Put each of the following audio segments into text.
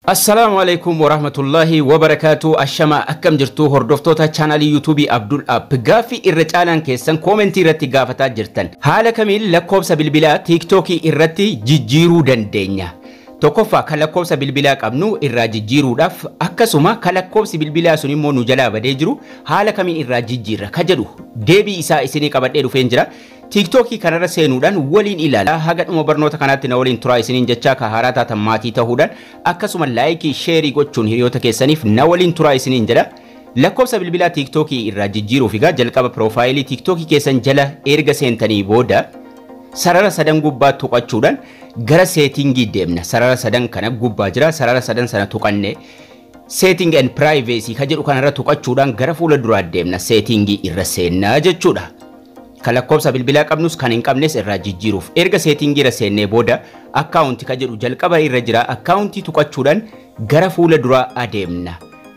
Assalamu alaikum warahmatullahi wabarakatuh. Ashama akkam jirtu hordoftoota channel YouTube Abdul App. Gaafi irra caalaan keessan comment irratti gaafataa jirtan. Haala kamiin lakkoofsa bilbilaa TikTok irratti jijjiiruu dandeenya? Tokkoffaa kan lakkoofsa bilbilaa qabnu irraa jijjiiruudhaaf akkasuma kan lakkoofsi bilbilaa sun immoo nu jalaa badee jiru haala kamiin irraa jijjiirra ka jedhu deebii isaa isinii qabadhee dhufeen jira. TikTok kanarra seenuudhaan waliin ilaala haga dhuma barnoota kanaatti na waliin turaa isiniin jechaa ka haaraa taatan maatii ta'uudhaan akkasuma laayikii sheerii gochuun hiriyoota keessaniif na waliin turaa isiniin jedha. Lakkoofsa bilbilaa TikTok irraa jijjiiruuf egaa jalqaba piroofaayilii TikTok keessan jala erga seentanii booda sarara sadan gubbaa tuqachuudhaan gara seetingii deemna. Sarara sadan kana gubbaa jira. Sarara sadan sana tuqanne setting and privacy ka jedhu kanarra tuqachuudhaan gara fuula duraa deemna. Seetingii irra seennaa jechuudha. Kan lakkoofsa bilbilaa qabnus kan hin qabnes irraa jijjiiruuf erga seetingii irra seennee booda akkaawuntii ka jedhu jalqaba irra jira. Akkaawuntii tuqachuudhaan gara fuula duraa adeemna.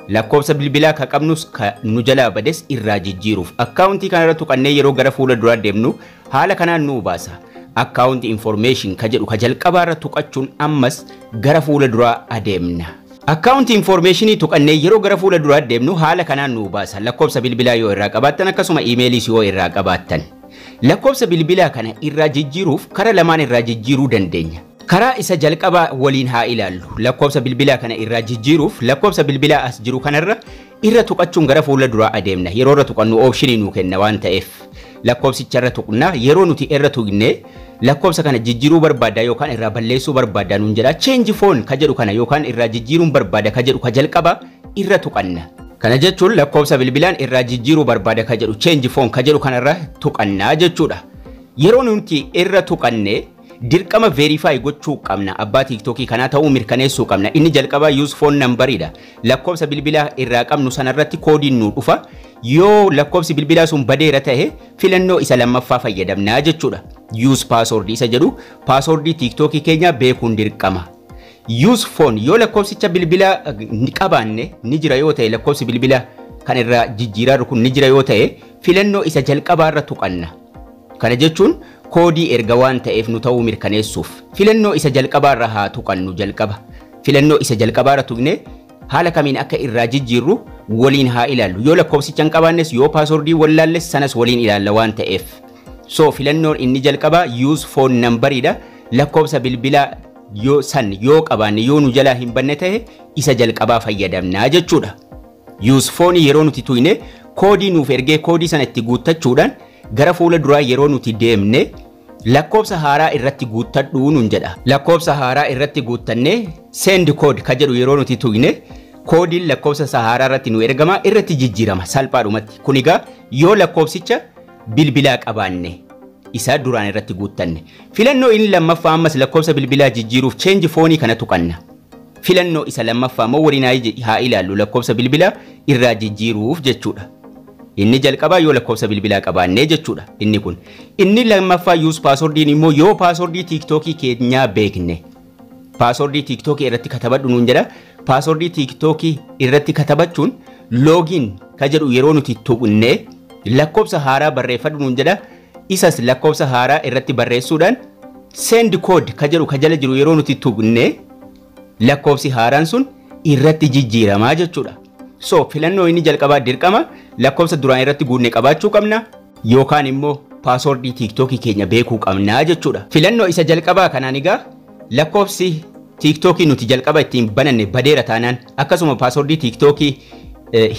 Lakkoofsa bilbilaa ka qabnus ka nu jalaa bades irraa jijjiiruuf akkaawuntii kanarra tuqannee yeroo gara fuula duraa deemnu haala kanaan nu baasa. Account information ka jedhu ka jalqaba irra tuqachuun ammas gara fuula duraa adeemna. Account information tuqannee yeroo gara fuula duraa deemnu haala kanaan nu baasa. Lakkoofsa bilbilaa yoo irraa qabaattan akkasuma emailiis yoo irraa qabaattan. Lakkoofsa bilbilaa kana irraa jijjiiruuf karaa lamaan irraa jijjiiruu dandeenya. Karaa isa jalqabaa waliin haa ilaallu. Lakkoofsa bilbilaa kana irraa jijjiiruuf lakkoofsa bilbilaa as jiru kanarra irra tuqachuun gara fuula duraa adeemna. Yeroo irra tuqannu optionii nu kenna waan ta'eef lakkoofsicha irra tuqna. Yeroo nuti irra tuqne lakkoofsa kana jijjiiruu barbaada yookaan irraa balleessuu barbaada nuun jedha. Change phone ka jedhu kana yookaan irraa jijjiiruun barbaada ka jedhu ka jalqaba irra tuqanna. Kana jechuun lakkoofsa bilbilaan irraa jijjiiruu barbaada ka jedhu change phone ka jedhu kanarra tuqannaa jechuudha. Yeroo nuti irra tuqanne dirqama verify gochuu qabna. Abbaa TikTok kanaa ta'uu mirkaneessuu qabna. Inni jalqaba use phone number'idha. Lakkoofsa bilbilaa irraa qabnu sanarratti koodiin nu dhufa. Yoo lakkoofsi bilbilaa sun badeera ta'e filannoo isa lammaffaa fayyadamnaa jechuudha. Use password isa jedhu passwordii TikTok keenya beekuun dirqama. Use phone yoo lakkoofsicha bilbilaa qabaanne ni jira yoo ta'e lakkoofsi bilbilaa kan irraa jijjiiraa kun ni jira yoo ta'e filannoo isa jalqabaarra tuqanna. Kana jechuun koodii erga waan ta'eef nu ta'uu mirkaneessuuf filannoo isa jalqabaarra haa tuqannu jalqaba. Filannoo isa jalqabaarra tuqne haala kamiin akka irraa jijjiirru waliin haa ilaallu. Yoo lakkoofsicha hin qabaannes yoo passwordii wallaalles sanas waliin ilaalla waan ta'eef. So filannoon inni jalqaba use phone number'idha. Lakkoofsa bilbilaa yoo qabaanne yoo nu jalaa hin banne ta'e isa jalqabaa fayyadamnaa jechuudha. Use phone yeroo nuti tuqne koodii nuuf ergee koodii sana itti guuttachuudhaan gara fuula duraa yeroo nuti deemne lakkoofsa haaraa irratti guuttadhuu nun jedha. Lakkoofsa haaraa irratti guuttannee send code ka jedhu yeroo nuti tuqne koodiin lakkoofsa haaraa irratti nu ergama irratti jijjiirama salphaadhumatti. Kun egaa yoo lakkoofsicha bilbilaa qabaanne isa duraan irratti guuttanne. Filannoo inni lammaffaa ammas lakkoofsa bilbilaa jijjiiruuf change phone kana tuqanna. Filannoo isa lammaffaa moo waliin haa ilaallu lakkoofsa bilbilaa irraa jijjiiruuf jechuudha. Inni jalqabaa yoo lakkoofsa bilbilaa qabaanne jechuudha. Inni kun inni lammaffaa use passwordin immoo yoo passwordii TikTok keenyaa beekne. Passwordii TikTok irratti katabadhu nuun jedha. Passwordii TikTok irratti katabachuun login ka jedhu yeroo nuti tuqne lakkoofsa haaraa barreeffadhu nuun jedha. Isas lakkoofsa haaraa irratti barreessuudhaan send code ka jedhu ka jala jiru yeroo nuti tuqne lakkoofsi haaraan sun irratti jijjiiramaa jechuudha. So filannoo inni jalqabaa dirqama lakkoofsa duraan irratti guunne qabaachuu qabna yookaan immoo passwordii TikTok keenya beekuu qabna jechuudha. Filannoo isa jalqabaa kanaan egaa lakkoofsi TikTok nuti jalqaba ittiin bananne badeera taanaan akkasuma passwordii TikTok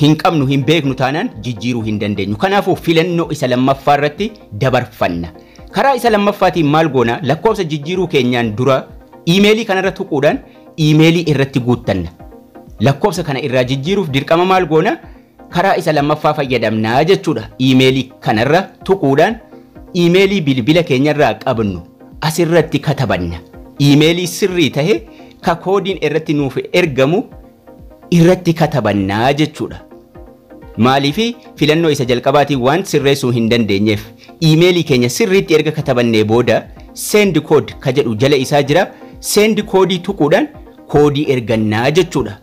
hin qabnu hin beeknu taanaan jijjiiruu hin dandeenyu. Kanaafuu filannoo isa lammaffaa irratti dabarfanna. Karaa isa lammaffaatiin maal goona lakkoofsa jijjiiruu keenyaan dura emailii kanarra tuquudhaan emailii irratti guuttanna. Lakkoofsa kana irraa jijjiiruuf dirqama maal goona karaa isa lammaffaa fayyadamnaa jechuudha. Emailii kanarra tuquudhaan emailii bilbila keenyarraa qabnu asirratti katabanna. Emailii sirrii ta'e ka koodiin irratti nuuf ergamu irratti katabannaa jechuudha. Maaliifi filannoo isa jalqabaatiin waan sirreessuu hin dandeenyeef emailii keenya sirriitti erga katabannee booda send code ka jedhu jala isaa jira. Send koodii tuquudhaan koodii ergannaa jechuudha.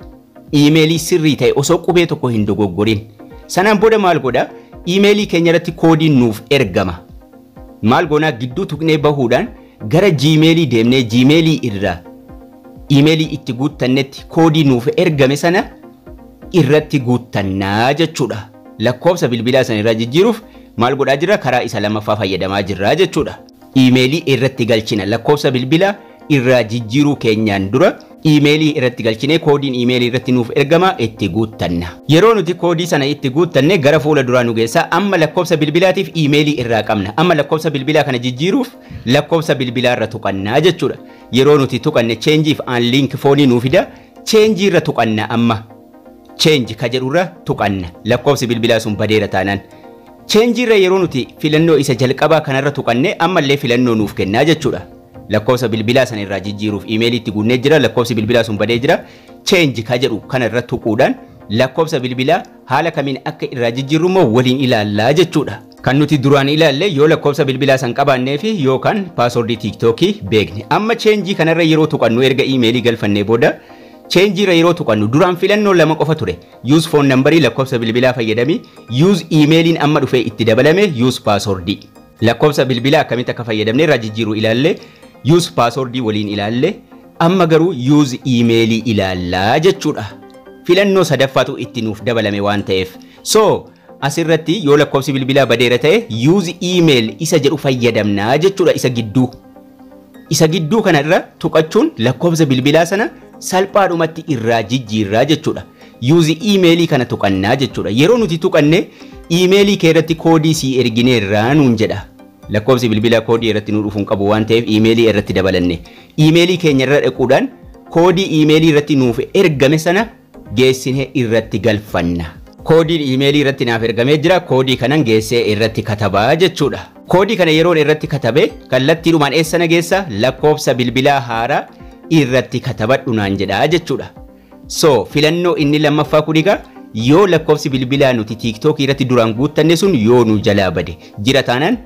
Emailii sirrii ta'e osoo qubee tokko hin dogoggorin. Sanaan booda maal godha? Emailii keenya irratti koodiin nuuf ergama. Maal goonaa gidduu tuqnee bahuudhaan gara Gmailii deemnee Gmailii irraa iimeelii itti guuttannetti koodii nuuf ergame sana irratti guuttannaa jechuudha. Lakkoofsa bilbilaa sana irraa jijjiiruuf maal godhaa jirra? Karaa isa lamaffaa fayyadamaa jirra jechuudha. Iimeelii irratti galchina lakkoofsa bilbilaa irraa jijjiiruu keenyaan dura iimeelii irratti galchinee koodiin iimeelii irratti nuuf ergama itti guuttanna. Yeroo nuti koodii sana itti guuttanne gara fuula duraa nu geessa. Amma lakkoofsa bilbilaatiif iimeelii irraa qabna. Amma lakkoofsa bilbilaa kana jijjiiruuf lakkoofsa bilbilaa irra tuqannaa jechuudha. Yeroo nuti tuqanne changeif aan link foonii nuuf fida. Change irra tuqanna amma. Change ka jedhurra tuqanna. Lakkoofsi bilbilaa sun badeera taanaan. Change irra yeroo nuti filannoo isa jalqabaa kanarra tuqanne ammallee filannoo nuuf kennaa jechuudha. Lakkoofsa bilbilaa sana irraa jijjiiruuf iimeelii itti guunnee jira. Lakkoofsi bilbilaa sun badee jira. Change ka jedhu kana irra tuquudhaan lakkoofsa bilbilaa haala kamiin akka irraa jijjiirru immoo waliin ilaallaa jechuudha. Kan nuti duraan ilaalle yoo lakkoofsa bilbilaa san qabaannee fi yookaan paaswordii TikTokii beekne. Amma change kanarra yeroo tuqannu erga iimeelii galfannee booda change irra yeroo tuqannu duraan filannoo lama qofa ture. Use phone number lakkoofsa bilbilaa fayyadami. Use iimeeliin amma dhufee itti dabalame use paaswordii. Lakkoofsa bilbilaa akkamitti akka fayyadamne irraa jijjiiruu ilaalle. Use password waliin ilaalle amma garuu use email ilaallaa jechuudha. Filannoo sadaffaatu itti nuuf dabalame waan ta'eef. So asirratti yoo lakkoofsi bilbilaa badeera ta'e use email isa jedhu fayyadamnaa jechuudha isa gidduu. Isa gidduu kanarra tuqachuun lakkoofsa bilbilaa sana salphaadhumatti irraa jijjiirraa jechuudha. Use email kana tuqannaa jechuudha. Yeroo nuti tuqanne email kee irratti koodii si ergineerraa nuun jedha. Lakkoofsi bilbilaa koodii irratti nu dhufuun qabu waan ta'eef iimeelii irratti dabalanne. Iimeelii keenya irra dhaquudhaan koodii iimeelii irratti nuuf ergame sana geessinee irratti galfanna. Koodiin iimeelii irratti naaf ergamee jira. Koodii kanan geessee irratti katabaa jechuudha. Koodii kana yeroon irratti katabe kallattiidhumaan eessana geessa lakkoofsa bilbilaa haaraa irratti katabadhu naan jedhaa jechuudha. So filannoo inni lammaffaa kunigaa yoo lakkoofsi bilbilaa nuti TikTok irratti duraan guuttanne sun yoo nu jalaa bade jira taanaan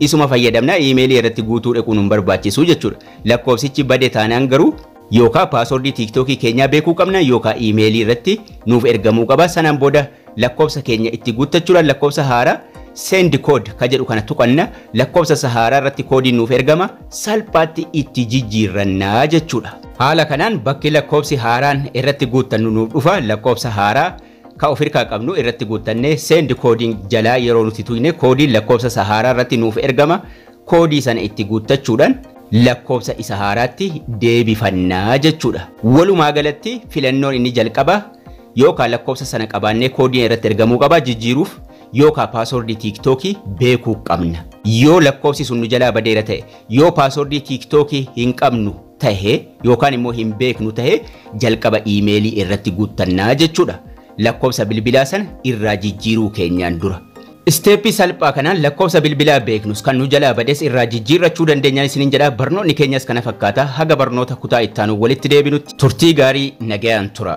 isuma fayyadamna iimeelii irratti guutuu dhaquun hin barbaachisu jechuudha. Lakkoofsichi bade taanaan garuu yookaan paaswordii TikTokii keenyaa beekuu qabna yookaan iimeelii irratti nuuf ergamuu qaba. Sanaan booda lakkoofsa keenya itti guuttachuudhaan lakkoofsa haaraa send code ka jedhu kana tuqanna. Lakkoofsa haaraa irratti koodiin nuuf ergama salphaatti itti jijjiirrannaa jechuudha. Haala kanaan bakki lakkoofsi haaraan irratti guuttannu nuuf dhufa. Lakkoofsa haaraa ka ofirkaa qabnu irratti guuttanne send koodiin jalaa yeroo nuti tuyne koodiin lakkoofsa haaraa irratti nuuf ergama. Koodii sana itti guuttachuudhaan lakkoofsa isa haaraatti deebifannaa jechuudha. Walumaa galatti filannoon inni jalqaba yookaan lakkoofsa sana qabaannee koodiin irratti ergamuu qaba jijjiiruuf yookaan paaswordii TikTokii beekuu qabna. Yoo lakkoofsi sun nu jalaa badeera ta'e yoo paaswordii TikTokii hin qabnu ta'e yookaan immoo hin beeknu ta'e jalqaba iimeelii irratti guuttannaa jechuudha. Lakkoofsa bilbilaa sana irraa jijjiiruu keenyaan dura. Steepii salphaa kanaan lakkoofsa bilbilaa beeknus kan nu jalaa bades irraa jijjiirrachuu dandeenyaan isiniin jedha. Barnoonni keenyas kana fakkaata. Haga barnoota kutaa ittaanu walitti deebinutti turtii gaarii nagayaan tura.